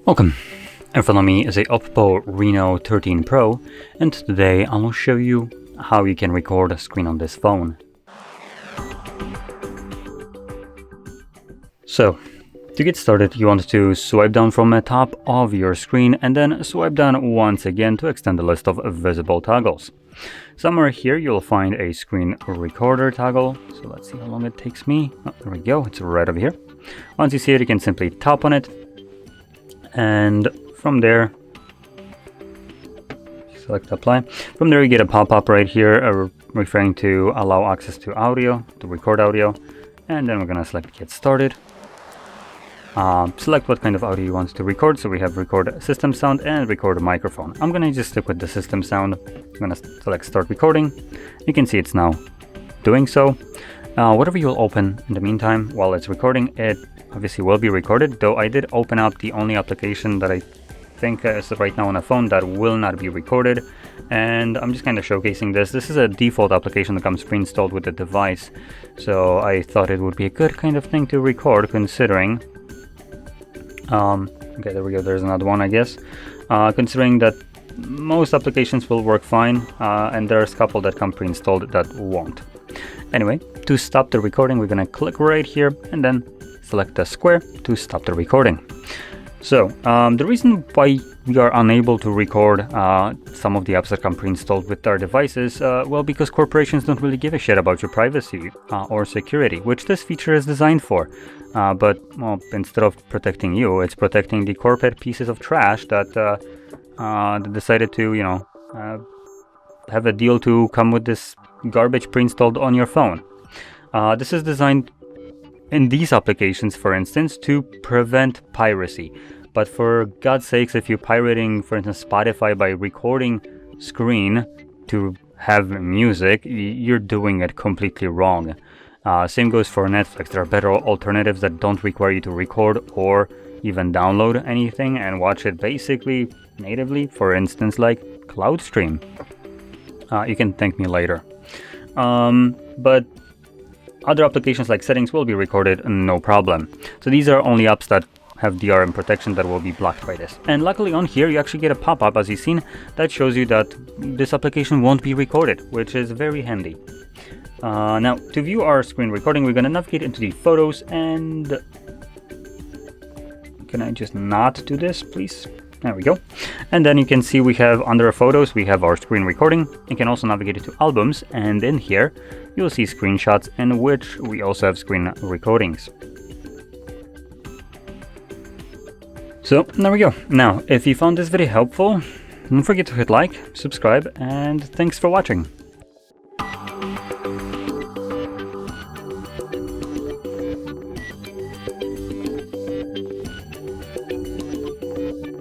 Welcome. In front of me is a OPPO Reno 13 Pro, and today I will show you how you can record a screen on this phone. So, to get started, you want to swipe down from the top of your screen and then swipe down once again to extend the list of visible toggles. Somewhere here you'll find a screen recorder toggle, so let's see how long it takes me. Oh, there we go, it's right over here. Once you see it, you can simply tap on it, and from there select apply. From there you get a pop-up right here referring to allow access to audio, to record audio, and then we're gonna select get started. Select what kind of audio you want to record, so we have record system sound and record microphone. I'm gonna just stick with the system sound. I'm gonna select start recording. You can see it's now doing so. Whatever you'll open in the meantime while it's recording, it obviously will be recorded, though I did open up the only application that I think is right now on a phone that will not be recorded, and I'm just kind of showcasing this. This is a default application that comes pre-installed with the device, so I thought it would be a good kind of thing to record considering okay, there we go, there's another one, I guess. Considering that most applications will work fine, and there's a couple that come pre-installed that won't. Anyway, to stop the recording, we're gonna click right here and then select the square to stop the recording. So, the reason why we are unable to record some of the apps that come pre-installed with our devices, well, because corporations don't really give a shit about your privacy or security, which this feature is designed for. But, well, instead of protecting you, it's protecting the corporate pieces of trash that decided to, you know, have a deal to come with this garbage pre-installed on your phone. This is designed in these applications, for instance, to prevent piracy. But for God's sakes, if you're pirating, for instance, Spotify by recording screen to have music, you're doing it completely wrong. Same goes for Netflix. There are better alternatives that don't require you to record or even download anything and watch it basically natively, for instance, like CloudStream. You can thank me later. But other applications like settings will be recorded, no problem. So these are only apps that have DRM protection that will be blocked by this. And luckily on here you actually get a pop-up, as you've seen, that shows you that this application won't be recorded, which is very handy. Now, to view our screen recording, we're going to navigate into the photos, and can I just not do this, please? There we go. And then you can see we have under photos, we have our screen recording. You can also navigate it to albums, and in here you'll see screenshots, in which we also have screen recordings. So there we go. Now, if you found this video helpful, don't forget to hit like, subscribe, and thanks for watching.